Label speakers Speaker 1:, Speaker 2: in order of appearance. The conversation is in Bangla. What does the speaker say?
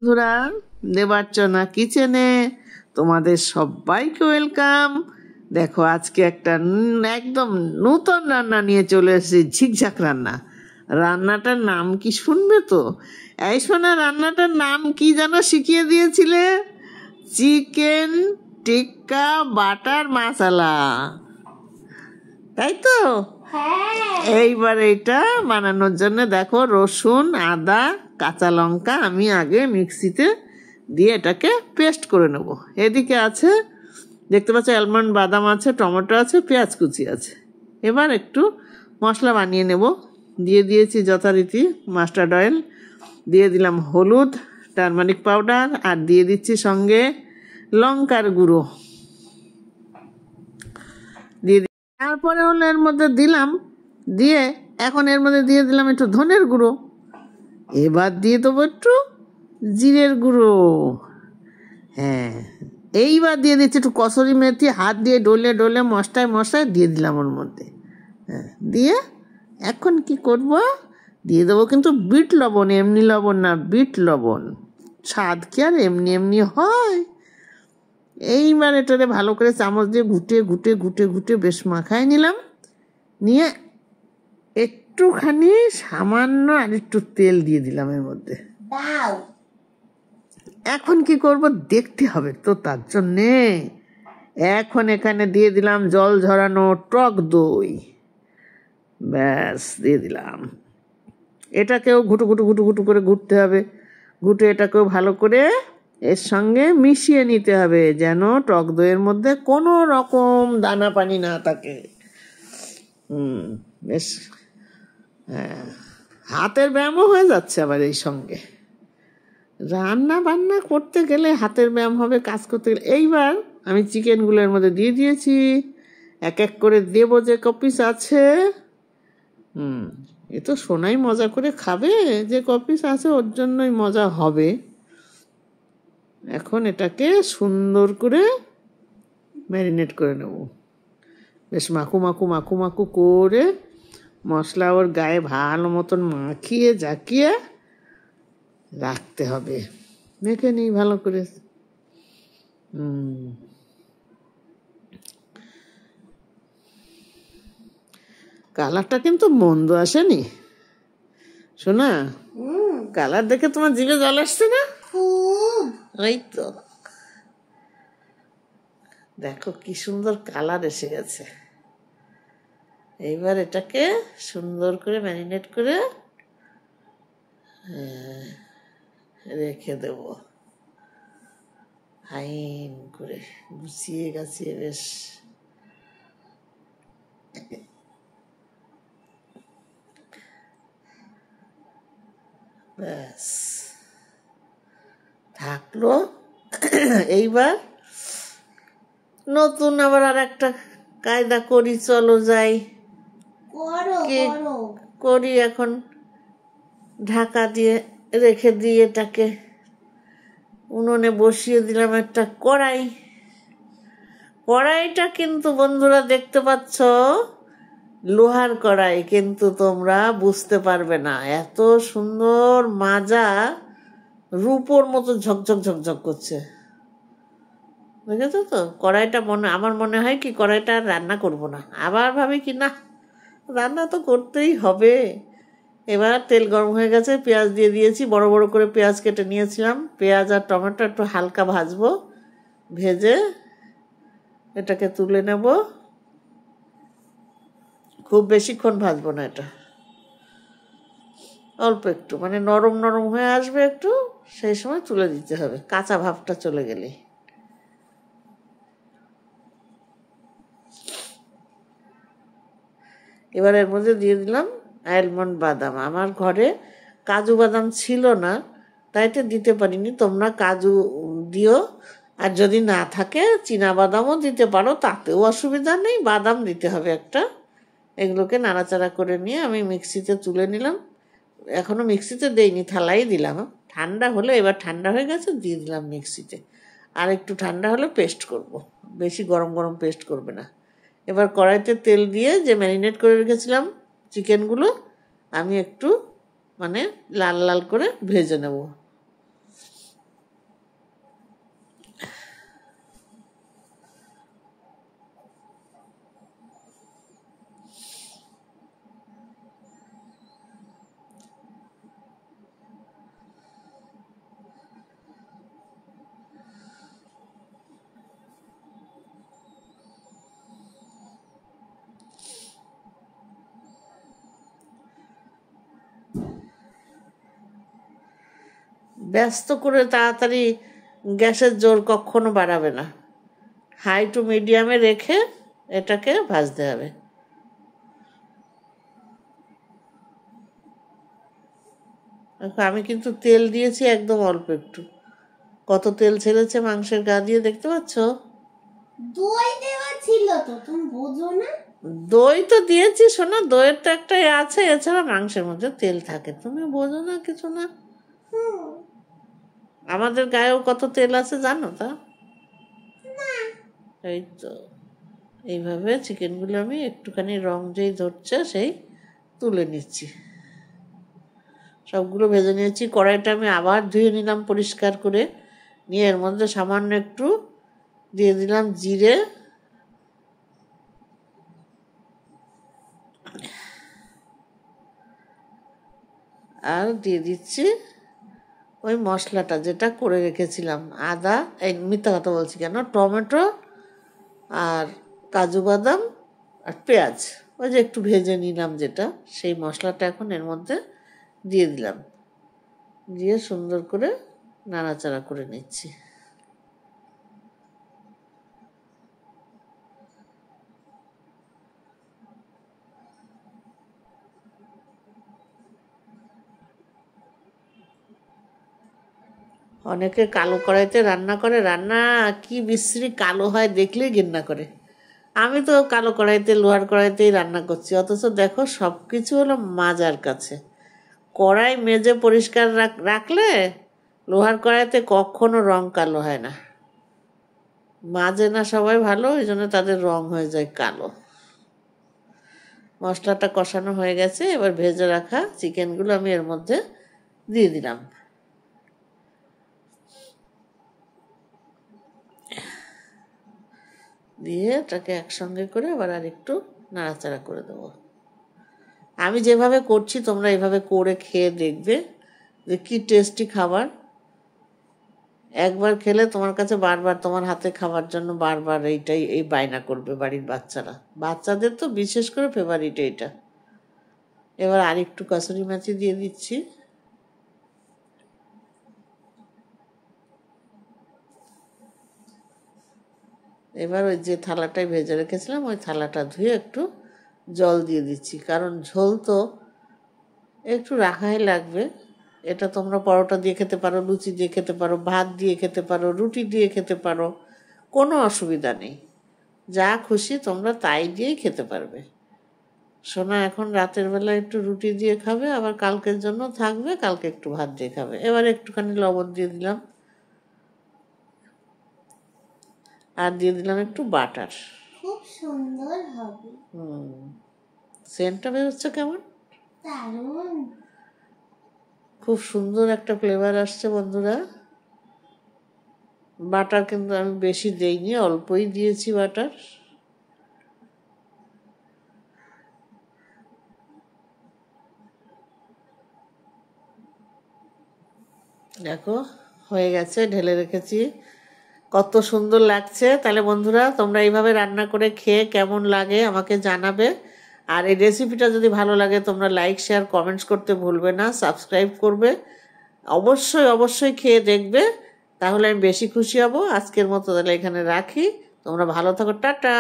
Speaker 1: বন্ধুরা, দেবার্চনা কিচেনে তোমাদের সবাইকে ওয়েলকাম। দেখো, আজকে একটা একদম নতুন রান্না নিয়ে চলে এসেছি, ঝিকঝাক রান্না। রান্নাটার নাম কি শুনবে তো? এই শোনা, রান্নাটার নাম কি যেন শিখিয়ে দিয়েছিলে? চিকেন টিক্কা বাটার মশলা, তাই তো? এইবার এটা বানানোর জন্য দেখো, রসুন, আদা, কাঁচা লঙ্কা আমি আগে মিক্সিতে দিয়ে এটাকে পেস্ট করে নেব। এদিকে আছে, দেখতে পাচ্ছ, আলমন্ড বাদাম আছে, টমেটো আছে, পেঁয়াজ কুচি আছে। এবার একটু মশলা বানিয়ে নেব। দিয়ে দিয়েছি যথারীতি মাস্টার্ড অয়েল, দিয়ে দিলাম হলুদ, টারমারিক পাউডার, আর দিয়ে দিচ্ছি সঙ্গে লঙ্কার গুঁড়ো দিয়ে। তারপরে হলো এর মধ্যে দিলাম, দিয়ে এখন এর মধ্যে দিয়ে দিলাম একটু ধনের গুঁড়ো। এবার দিয়ে দেবো একটু জিরের গুঁড়ো। হ্যাঁ, এইবার দিয়ে দিচ্ছি একটু কসুরি মেথি, হাত দিয়ে ডলে ডলে মশলায় দিয়ে দিলাম ওর মধ্যে। হ্যাঁ, দিয়ে এখন কি করব, দিয়ে দেবো কিন্তু বিট লবণ, এমনি লবণ না, বিট লবণ। স্বাদ কি আর এমনি এমনি হয়? এইবার এটারে ভালো করে চামচ দিয়ে ঘুটে ঘুটে ঘুটে ঘুটে বেশ মাখায় নিলাম। নিয়ে একটুখানি সামান্য আর একটু তেল দিয়ে দিলাম এর মধ্যে। এখন কি করব দেখতে হবে তো, তার জন্যে এখন এখানে দিয়ে দিলাম জল ঝরানো টক দই। ব্যাস, দিয়ে দিলাম। এটাকেও ঘুটু ঘুটু ঘুটু ঘুটু করে ঘুরতে হবে। ঘুটে এটাকেও ভালো করে এর সঙ্গে মিশিয়ে নিতে হবে, যেন টক দইয়ের মধ্যে কোনো রকম দানা পানি না থাকে। বেশ, হ্যাঁ, হাতের ব্যায়ামও হয়ে যাচ্ছে আবার এই সঙ্গে। রান্না বান্না করতে গেলে হাতের ব্যায়াম হবে, কাজ করতে গেলে। এইবার আমি চিকেনগুলোর মধ্যে দিয়ে দিয়েছি, এক এক করে দেবো যে কপিস আছে। এ তো সোনাই মজা করে খাবে, যে কপিস আছে ওর জন্যই মজা হবে। এখন এটাকে সুন্দর করে ম্যারিনেট করে নেব। বেশ মাখু মাখু মাখু মাখু করে মশলা ওর গায়ে ভালো মতন মাখিয়ে জাকিয়ে রাখতে হবে। মেখে নিই ভালো করে। কালারটা কিন্তু মন্দ আসেনি শোনা। কালার দেখে তোমার জিভে জল আসছে না? ওই তো দেখো কি সুন্দর কালার এসে গেছে। এইবার এটাকে সুন্দর করে ম্যারিনেট করে রেখে দেব, ফাইন করে গুছিয়ে গাছিয়ে। বেশ, ব্যাস থাকলো। এইবার নতুন আবার আর একটা কায়দা করি, চলো যাই। কি করি এখন, ঢাকা দিয়ে রেখে দিয়ে এটাকে উনুনে বসিয়ে দিলাম একটা কড়াই। কড়াইটা কিন্তু বন্ধুরা দেখতে পাচ্ছ লোহার কড়াই, কিন্তু তোমরা বুঝতে পারবে না, এত সুন্দর মাজা, রূপোর মতো ঝকঝক ঝকঝক করছে। বুঝেছো তো? কড়াইটা আমার মনে হয় কি কড়াইটা আর রান্না করব না। আবার ভাবি কি না, রান্না তো করতেই হবে। এবার তেল গরম হয়ে গেছে, পেঁয়াজ দিয়ে দিয়েছি, বড় বড় করে পেঁয়াজ কেটে নিয়েছিলাম। পেঁয়াজ আর টমেটো একটু হালকা ভাজবো, ভেজে এটাকে তুলে নেব। খুব বেশিক্ষণ ভাজবো না, এটা অল্প একটু, মানে নরম নরম হয়ে আসবে একটু, সেই সময় তুলে দিতে হবে, কাঁচা ভাবটা চলে গেলে। এবার এর মধ্যে দিয়ে দিলাম আলমন্ড বাদাম। আমার ঘরে কাজু বাদাম ছিল না, তাই তো দিতে পারিনি। তোমরা কাজু দিও, আর যদি না থাকে চীনা বাদামও দিতে পারো, তাতেও অসুবিধা নেই। বাদাম দিতে হবে একটা। এগুলোকে নাড়াচাড়া করে নিয়ে আমি মিক্সিতে তুলে নিলাম। এখনো মিক্সিতে দেইনি, থালাই দিলাম। ঠান্ডা হলে, এবার ঠান্ডা হয়ে গেছে, দিয়ে দিলাম মিক্সিতে। আর একটু ঠান্ডা হলে পেস্ট করব, বেশি গরম গরম পেস্ট করবে না। এবার কড়াইতে তেল দিয়ে যে ম্যারিনেট করে রেখেছিলাম চিকেনগুলো, আমি একটু মানে লাল লাল করে ভেজে নেব। ব্যস্ত করে তাড়াতাড়ি গ্যাসের জোর কখনো বাড়াবে না, হাই টু মিডিয়ামে রেখে এটাকে ভাজতে হবে। আমি কিন্তু তেল দিয়েছি একদম অল্প একটু, কত তেল ছেড়েছে মাংসের গা দিয়ে দেখতে পাচ্ছ।
Speaker 2: দই দেওয়া ছিল তো, তুমি বোঝো না?
Speaker 1: দই তো দিয়েছি শোনা, দইয়ের তো একটা আছে, এছাড়া মাংসের মধ্যে তেল থাকে, তুমি বোঝো না কিছু না। আমাদের গায়েও কত তেল আছে জানো তা? এই তো এইভাবে চিকেনগুলো আমি একটুখানি রং যেই ধরছে সেই তুলে নিচ্ছি। সবগুলো ভেজে নিয়েছি। কড়াইটা আমি আবার ধুয়ে নিলাম পরিষ্কার করে, নিয়ে এর মধ্যে সামান্য একটু দিয়ে দিলাম জিরে, আর দিয়ে দিচ্ছি ওই মশলাটা যেটা করে রেখেছিলাম, আদা, এই মিথ্যা কথা বলছি কেন, টমেটো আর কাজু বাদাম আর পেঁয়াজ, ওই যে একটু ভেজে নিলাম যেটা, সেই মশলাটা এখন এর মধ্যে দিয়ে দিলাম, দিয়ে সুন্দর করে নাড়াচাড়া করে নিচ্ছি। অনেকে কালো কড়াইতে রান্না করে, রান্না কি বিশ্রী কালো হয় দেখলেই ঘেন্না করে। আমি তো কালো কড়াইতে, লোহার কড়াইতেই রান্না করছি, অথচ দেখো সব কিছু হলো মাজার কাছে। কড়াই মেজে পরিষ্কার রাখলে লোহার কড়াইতে কখনো রং কালো হয় না, মাজে না সবাই ভালো, ওই জন্য তাদের রং হয়ে যায় কালো। মশলাটা কষানো হয়ে গেছে, এবার ভেজে রাখা চিকেনগুলো আমি এর মধ্যে দিয়ে দিলাম, দিয়ে এটাকে একসঙ্গে করে আবার আর একটু নাড়াচাড়া করে দেবো। আমি যেভাবে করছি তোমরা এইভাবে করে খেয়ে দেখবে যে কি টেস্টি খাবার। একবার খেলে তোমার কাছে বারবার তোমার হাতে খাওয়ার জন্য বারবার এই বায়না করবে বাড়ির বাচ্চারা, বাচ্চাদের তো বিশেষ করে ফেভারিট এইটা। এবার আর একটু কসুরি মেথি দিয়ে দিচ্ছি, এবার ওই যে থালাটায় ভেজে রেখেছিলাম ওই থালাটা ধুয়ে একটু জল দিয়ে দিচ্ছি, কারণ ঝোল তো একটু রাখাই লাগবে। এটা তোমরা পরোটা দিয়ে খেতে পারো, লুচি দিয়ে খেতে পারো, ভাত দিয়ে খেতে পারো, রুটি দিয়ে খেতে পারো, কোনো অসুবিধা নেই, যা খুশি তোমরা তাই দিয়েই খেতে পারবে। সোনা এখন রাতের বেলা একটু রুটি দিয়ে খাবে, আবার কালকের জন্য থাকবে, কালকে একটু ভাত দিয়ে খাবে। এবার একটুখানি লবণ দিয়ে দিলাম, আর দিয়ে দিলাম একটু বাটার।
Speaker 2: খুব সুন্দর হবে।
Speaker 1: সেন্টটা বেরোচ্ছে কেমন
Speaker 2: দারুণ,
Speaker 1: খুব সুন্দর একটা ফ্লেভার আসছে বন্ধুরা। বাটার কিন্তু আমি বেশি দেইনি, অল্পই দিয়েছি বাটার। দেখো হয়ে গেছে, ঢেলে রেখেছি, কত সুন্দর লাগছে। তাহলে বন্ধুরা তোমরা এইভাবে রান্না করে খেয়ে কেমন লাগে আমাকে জানাবে। আর এই রেসিপিটা যদি ভালো লাগে তোমরা লাইক, শেয়ার, কমেন্টস করতে ভুলবে না, সাবস্ক্রাইব করবে, অবশ্যই অবশ্যই খেয়ে দেখবে, তাহলে আমি বেশি খুশি হব। আজকের মতো তাহলে এখানে রাখি, তোমরা ভালো থাকো, টাটা।